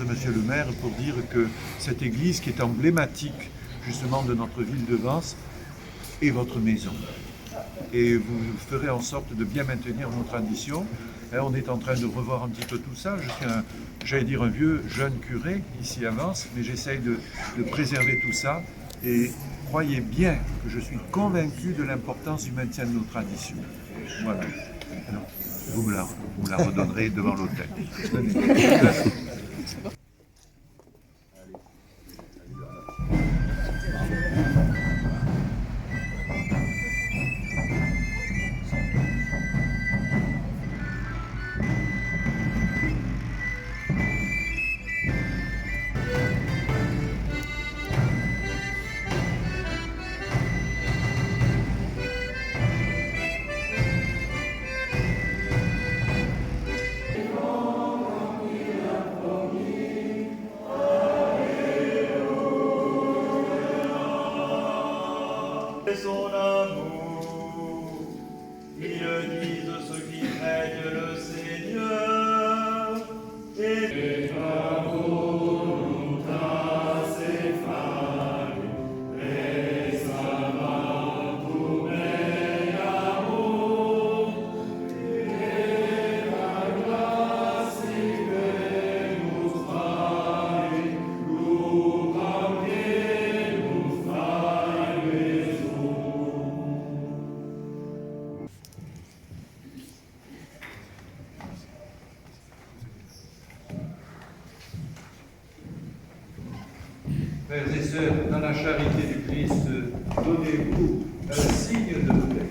Monsieur le maire, pour dire que cette église qui est emblématique justement de notre ville de Vence est votre maison. Et vous ferez en sorte de bien maintenir nos traditions. On est en train de revoir un petit peu tout ça. Je suis j'allais dire un vieux jeune curé ici à Vence, mais j'essaye de préserver tout ça. Et croyez bien que je suis convaincu de l'importance du maintien de nos traditions. Voilà. Alors, vous me la redonnerez devant l'autel. Son amour, ils disent ceux qui craignent le Seigneur. Et Frères et sœurs, dans la charité du Christ, donnez-vous un signe de paix.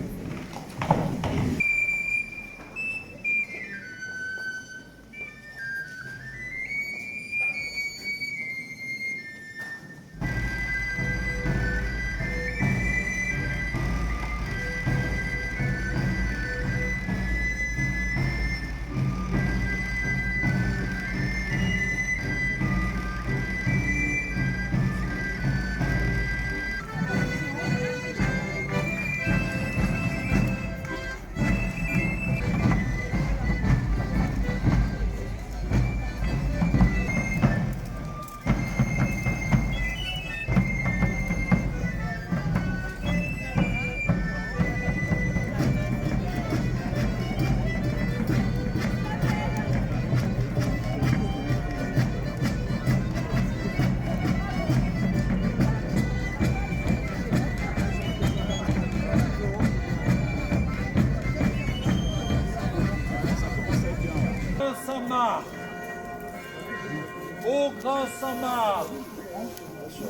Ô grand Saint-Marc,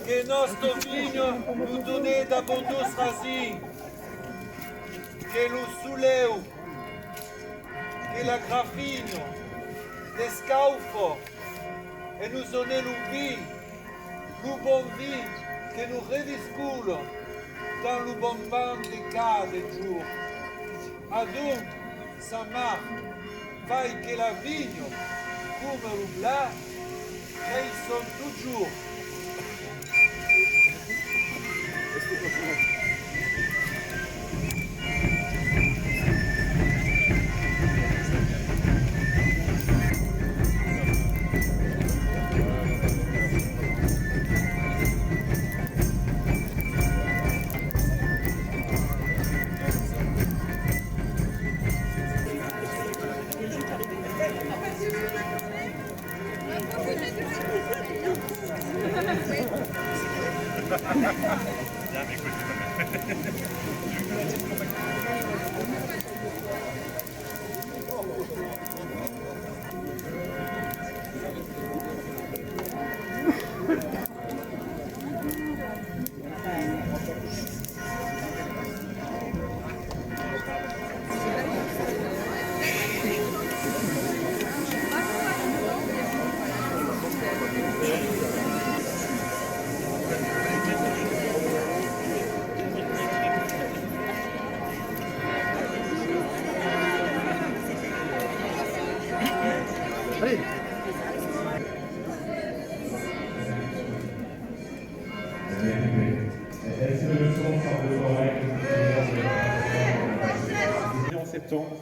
que notre vigne nous donnait d'abondous racines, que nous soulève, que la graffine, l'escaufo, et nous donne l'oubli, le bon vie, que nous rediscoule dans le bon pain de cas de jour. Adonc, Saint-Marc, faille que la vigne, comme le blas, sont toujours. En septembre,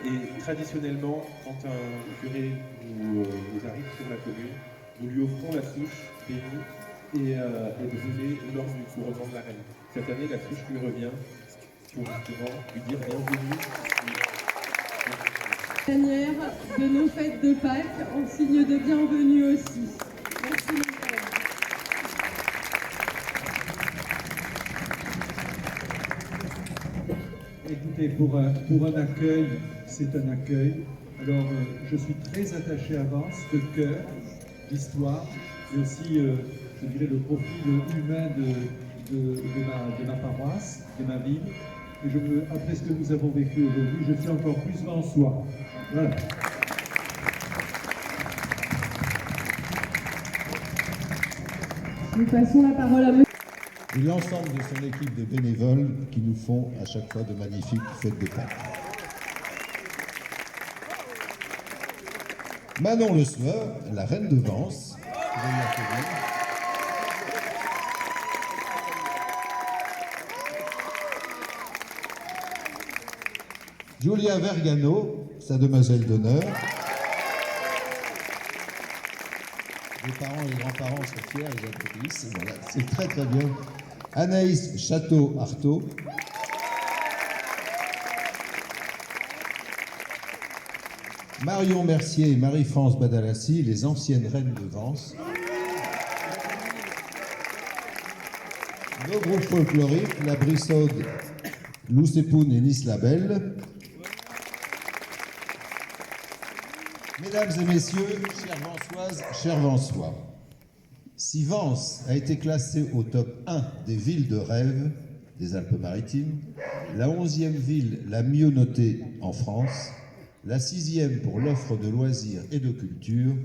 et traditionnellement, quand un curé nous arrive sur la commune, nous lui offrons la souche bénie et brûlée lors du couronnement de la reine. Cette année, la souche lui revient pour justement lui dire bienvenue. Manière de nos fêtes de Pâques en signe de bienvenue aussi. Merci mon frère. Écoutez, pour un accueil, c'est un accueil. Alors, je suis très attaché à Vence, de cœur, d'histoire, et aussi, je dirais, le profil humain de ma paroisse, de ma ville. Et après ce que nous avons vécu aujourd'hui, je suis encore plus vensois. Voilà. Nous passons la parole à monsieur. Et l'ensemble de son équipe de bénévoles qui nous font à chaque fois de magnifiques fêtes de Pâques. Manon Le Sueur, la reine de Vence, Julia Vergano, sa demoiselle d'honneur. Les parents et les grands-parents sont fiers, ils applaudissent. Voilà, c'est très très bien. Anaïs Château-Artaud. Marion Mercier et Marie-France Badalassi, les anciennes reines de Vence. Nos groupes folkloriques, la Brissaude, Loucepoun et Nice Labelle. Mesdames et messieurs, chères Vensoises, chers Vensois, si Vence a été classée au top 1 des villes de rêve des Alpes-Maritimes, la 11e ville la mieux notée en France, la 6e pour l'offre de loisirs et de culture,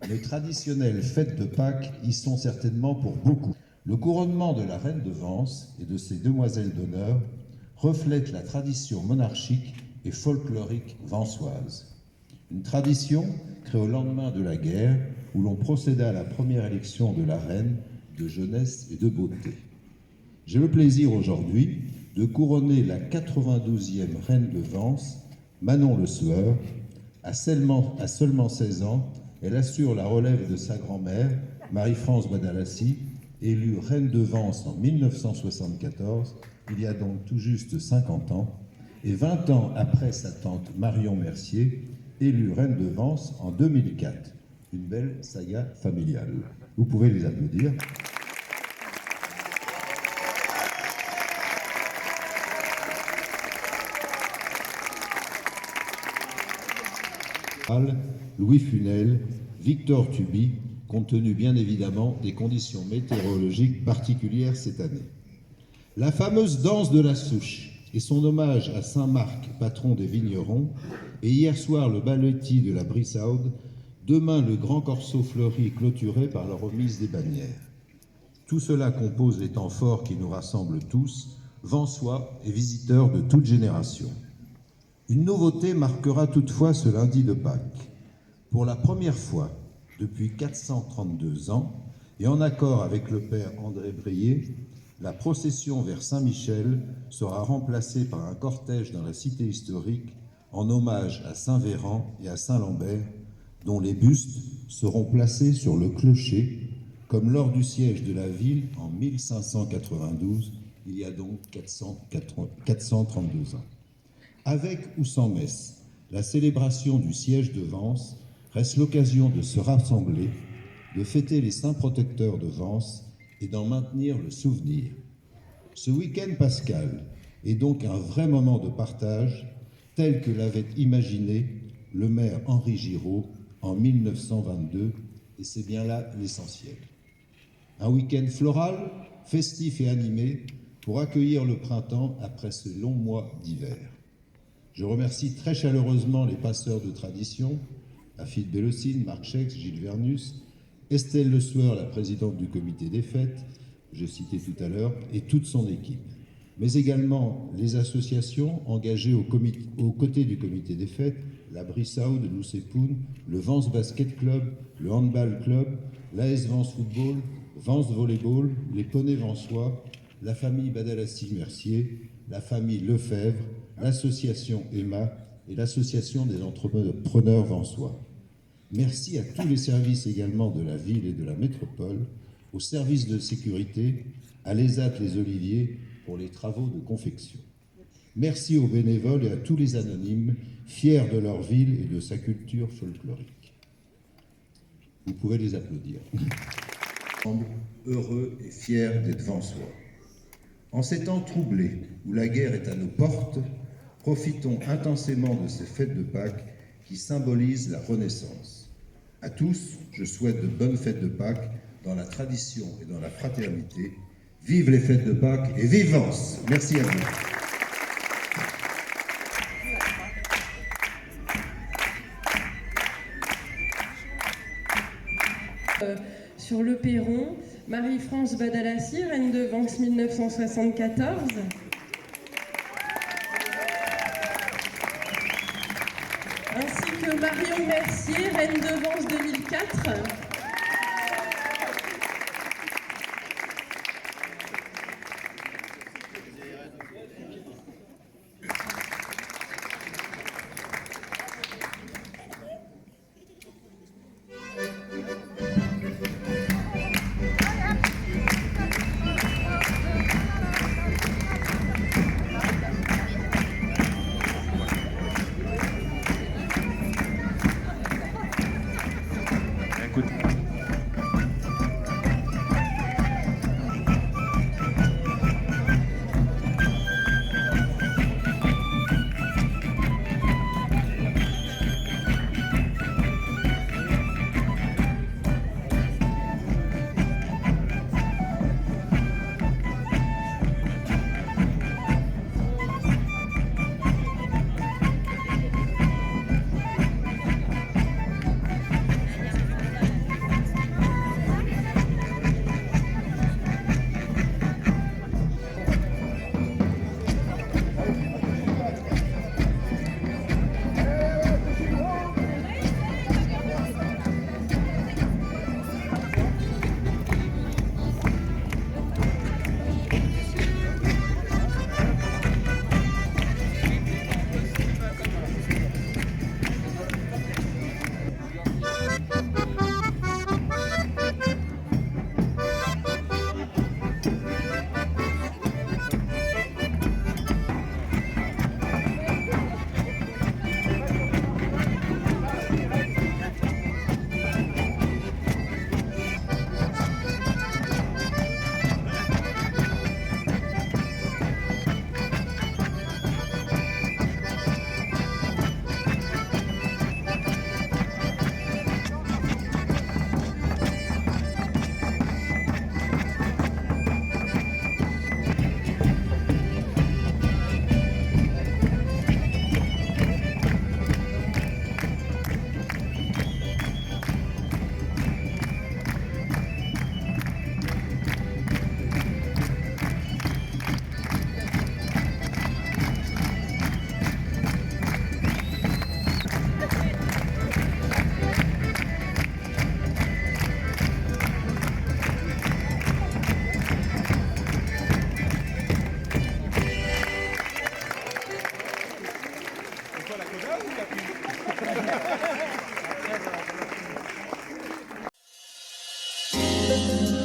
les traditionnelles fêtes de Pâques y sont certainement pour beaucoup. Le couronnement de la reine de Vence et de ses demoiselles d'honneur reflète la tradition monarchique et folklorique vensoise. Une tradition créée au lendemain de la guerre où l'on procéda à la première élection de la reine de jeunesse et de beauté. J'ai le plaisir aujourd'hui de couronner la 92e reine de Vence, Manon Le Sueur. À seulement 16 ans, elle assure la relève de sa grand-mère, Marie-France Badalassi, élue reine de Vence en 1974, il y a donc tout juste 50 ans, et 20 ans après sa tante Marion Mercier, élue reine de Vence en 2004. Une belle saga familiale. Vous pouvez les applaudir. Louis Funel, Victor Tuby, compte tenu bien évidemment des conditions météorologiques particulières cette année. La fameuse danse de la souche et son hommage à Saint Marc, patron des vignerons, et hier soir le balletti de la Brissaude, demain le grand corso fleuri clôturé par la remise des bannières. Tout cela compose les temps forts qui nous rassemblent tous, Vensois et visiteurs de toute génération. Une nouveauté marquera toutefois ce lundi de Pâques. Pour la première fois depuis 432 ans, et en accord avec le père André Brier, la procession vers Saint-Michel sera remplacée par un cortège dans la cité historique en hommage à Saint-Véran et à Saint-Lambert, dont les bustes seront placés sur le clocher, comme lors du siège de la ville en 1592, il y a donc 432 ans. Avec ou sans messe, la célébration du siège de Vence reste l'occasion de se rassembler, de fêter les saints protecteurs de Vence et d'en maintenir le souvenir. Ce week-end pascal est donc un vrai moment de partage tel que l'avait imaginé le maire Henri Giraud en 1922, et c'est bien là l'essentiel. Un week-end floral, festif et animé pour accueillir le printemps après ce long mois d'hiver. Je remercie très chaleureusement les passeurs de tradition, Afid Bellocine, Marc Chex, Gilles Vernus, Estelle Le Sueur, la présidente du comité des fêtes, que je citais tout à l'heure, et toute son équipe, mais également les associations engagées aux côtés du comité des fêtes, la Brissau de Loussépoun, le Vence Basket Club, le Handball Club, l'AS Vence Football, Vence Volleyball, les Poneys Vensois, la famille Badalassi-Mercier, la famille Lefebvre, l'association Emma et l'association des entrepreneurs vensois. Merci à tous les services également de la ville et de la métropole, aux services de sécurité, à l'ESAT Les Oliviers pour les travaux de confection. Merci aux bénévoles et à tous les anonymes, fiers de leur ville et de sa culture folklorique. Vous pouvez les applaudir. Heureux et fiers d'être vensois. En ces temps troublés, où la guerre est à nos portes, profitons intensément de ces fêtes de Pâques qui symbolisent la Renaissance. À tous, je souhaite de bonnes fêtes de Pâques dans la tradition et dans la fraternité. Vive les fêtes de Pâques et vive Vence! Merci à vous. Sur le perron, Marie-France Badalassi, reine de Vence 1974. Ainsi que Marion Mercier, reine de Vence 2004. la